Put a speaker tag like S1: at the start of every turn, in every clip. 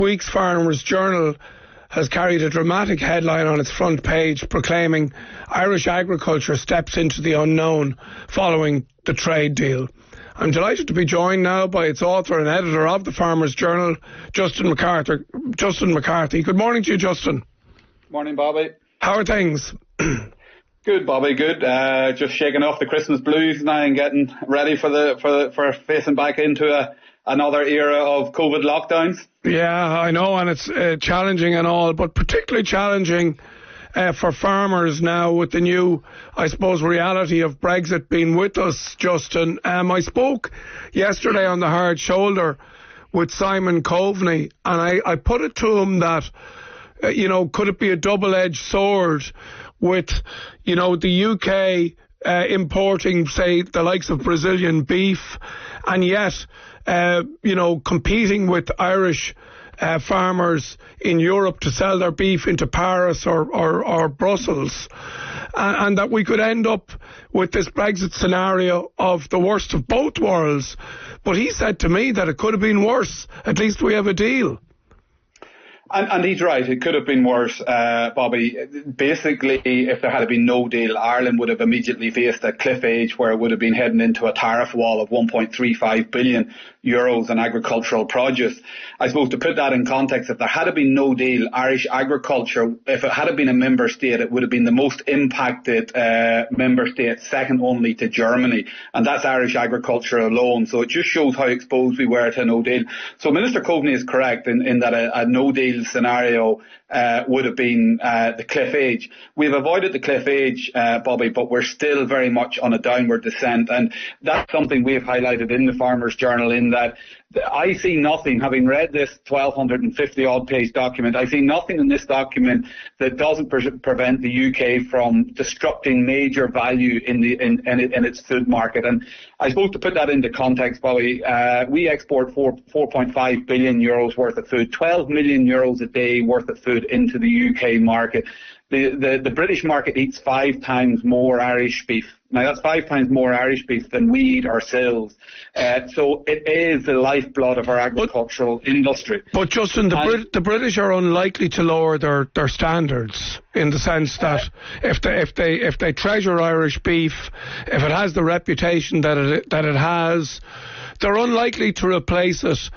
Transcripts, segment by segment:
S1: Week's Farmers Journal has carried a dramatic headline on its front page proclaiming Irish agriculture steps into the unknown following the trade deal. I'm delighted to be joined now by its author and editor of the Farmers Journal, Justin McCarthy. Good morning to you, Justin.
S2: Morning, Bobby.
S1: How are things?
S2: Good, Bobby. Good. Just shaking off the Christmas blues now and getting ready for facing back into another era of COVID lockdowns.
S1: Yeah, I know, and it's challenging and all, but particularly challenging for farmers now with the new, I suppose, reality of Brexit being with us, Justin. I spoke yesterday on the Hard Shoulder with Simon Coveney, and I put it to him that, could it be a double-edged sword with, the UK importing, say, the likes of Brazilian beef, and yet, competing with Irish farmers in Europe to sell their beef into Paris or Brussels, and that we could end up with this Brexit scenario of the worst of both worlds. But he said to me that it could have been worse. At least we have a deal.
S2: And he's right, it could have been worse, Bobby. Basically, if there had been no deal, Ireland would have immediately faced a cliff edge where it would have been heading into a tariff wall of 1.35 billion euros in agricultural produce. I suppose to put that in context, if there had been no deal, Irish agriculture, if it had been a member state, it would have been the most impacted member state, second only to Germany. And that's Irish agriculture alone. So it just shows how exposed we were to no deal. So Minister Coveney is correct in that a no deal scenario would have been the cliff edge. We've avoided the cliff edge, Bobby, but we're still very much on a downward descent, and that's something we've highlighted in the Farmers Journal, in that I see nothing, having read this 1,250 odd page document, I see nothing in this document that doesn't prevent the UK from disrupting major value in its food market. And I suppose to put that into context, Bobby, we export 4.5 billion euros worth of food, 12 million euros a day worth of food into the UK market. The British market eats 5 times more Irish beef. Now, that's 5 times more Irish beef than we eat ourselves. So it is the lifeblood of our agricultural industry.
S1: But Justin, the British are unlikely to lower their standards, in the sense that if they treasure Irish beef, if it has the reputation that it has, they're unlikely to replace it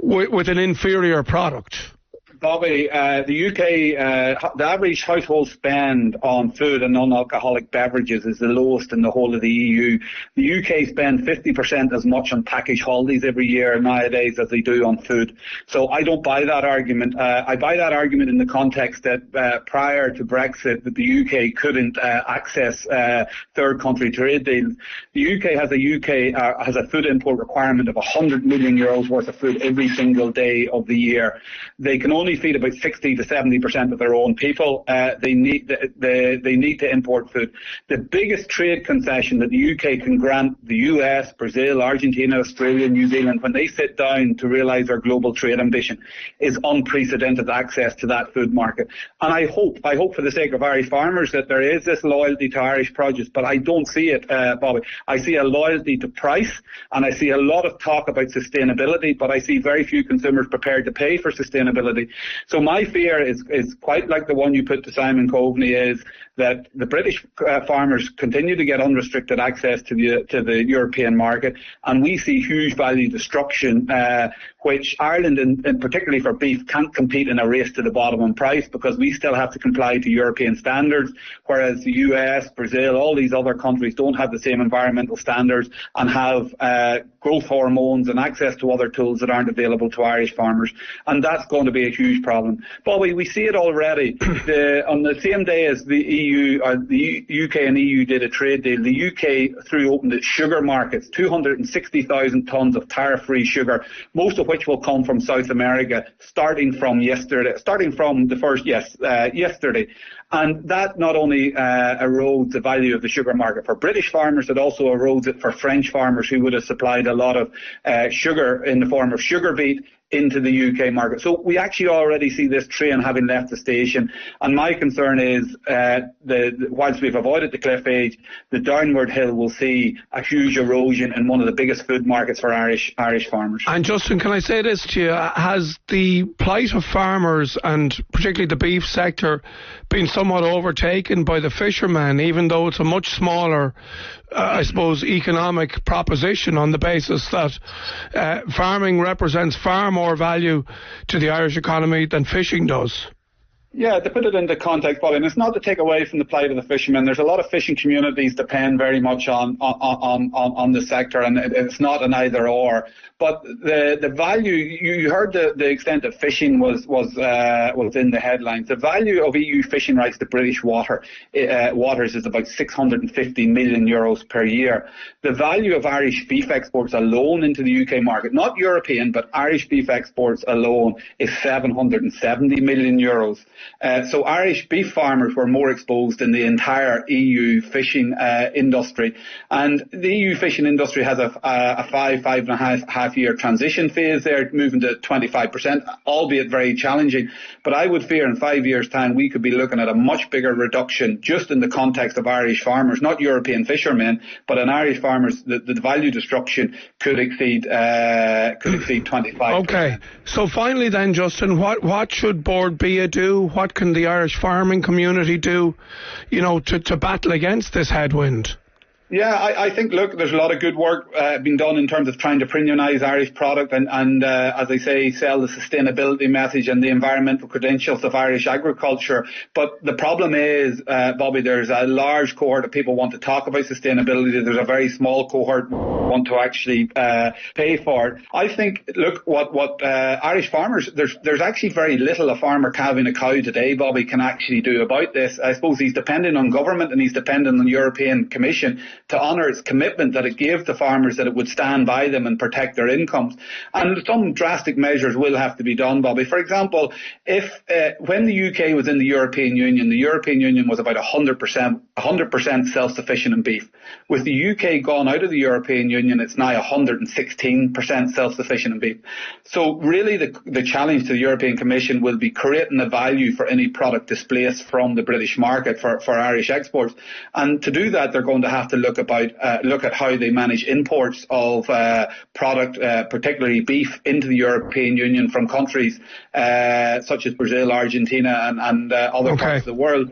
S1: with an inferior product.
S2: Bobby, the UK, the average household spend on food and non-alcoholic beverages is the lowest in the whole of the EU. The UK spend 50% as much on packaged holidays every year nowadays as they do on food. So I don't buy that argument. I buy that argument in the context that prior to Brexit, that the UK couldn't access third country trade deals. The UK has a food import requirement of 100 million euros worth of food every single day of the year. They can only feed about 60 to 70% of their own people. They need to import food. The biggest trade concession that the UK can grant the US, Brazil, Argentina, Australia, New Zealand, when they sit down to realise their global trade ambition, is unprecedented access to that food market. And I hope for the sake of Irish farmers that there is this loyalty to Irish produce, but I don't see it, Bobby. I see a loyalty to price, and I see a lot of talk about sustainability, but I see very few consumers prepared to pay for sustainability. So my fear is quite like the one you put to Simon Coveney, is that the British farmers continue to get unrestricted access to the European market, and we see huge value destruction, which Ireland, and particularly for beef, can't compete in a race to the bottom on price, because we still have to comply to European standards, whereas the US, Brazil, all these other countries don't have the same environmental standards and have growth hormones and access to other tools that aren't available to Irish farmers, and that's going to be a huge problem. Bobby, we see it already. On the same day as the EU, or the UK and EU did a trade deal, the UK threw open its sugar markets, 260,000 tonnes of tariff-free sugar, most of which will come from South America, starting from yesterday. And that not only erodes the value of the sugar market for British farmers, it also erodes it for French farmers who would have supplied a lot of sugar in the form of sugar beet into the UK market. So we actually already see this train having left the station. And my concern is whilst we've avoided the cliff edge, the downward hill will see a huge erosion in one of the biggest food markets for Irish farmers.
S1: And Justin, can I say this to you? Has the plight of farmers, and particularly the beef sector, been somewhat overtaken by the fishermen, even though it's a much smaller, I suppose, economic proposition on the basis that farming represents far more value to the Irish economy than fishing does?
S2: Yeah, to put it into context, Bobby, and it's not to take away from the plight of the fishermen. There's a lot of fishing communities depend very much on the sector, and it's not an either or. But the value, you heard the extent that fishing was in the headlines. The value of EU fishing rights to British waters is about 650 million euros per year. The value of Irish beef exports alone into the UK market, not European, but Irish beef exports alone, is 770 million euros. So Irish beef farmers were more exposed in the entire EU fishing industry. And the EU fishing industry has a five and a half year transition phase there, moving to 25%, albeit very challenging. But I would fear in 5 years' time we could be looking at a much bigger reduction just in the context of Irish farmers, not European fishermen, but in Irish farmers, the value destruction could exceed 25%.
S1: Okay. So finally then, Justin, what should Bord Bia do? What can the Irish farming community do, to battle against this headwind?
S2: Yeah, I think, look, there's a lot of good work being done in terms of trying to premiumise Irish product and as I say, sell the sustainability message and the environmental credentials of Irish agriculture. But the problem is, Bobby, there's a large cohort of people who want to talk about sustainability. There's a very small cohort who want to actually pay for it. I think, look, what Irish farmers, there's actually very little a farmer calving a cow today, Bobby, can actually do about this. I suppose he's dependent on government and he's dependent on the European Commission to honour its commitment that it gave to farmers, that it would stand by them and protect their incomes. And some drastic measures will have to be done, Bobby. For example, when the UK was in the European Union was about 100% self-sufficient in beef. With the UK gone out of the European Union, it's now 116% self-sufficient in beef. So really the challenge to the European Commission will be creating a value for any product displaced from the British market for Irish exports. And to do that, they're going to have to look at how they manage imports of product, particularly beef, into the European Union from countries such as Brazil, Argentina, and other parts of the world.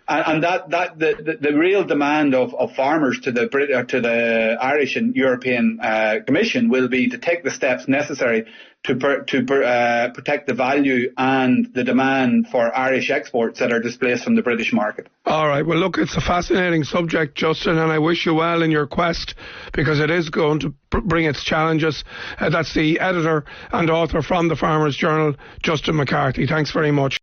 S2: And the real demand of farmers to the Irish and European Commission will be to take the steps necessary to protect the value and the demand for Irish exports that are displaced from the British market. All
S1: right. Well, look, it's a fascinating subject, Justin, and I wish you well in your quest, because it is going to bring its challenges. That's the editor and author from the Farmers Journal, Justin McCarthy. Thanks very much.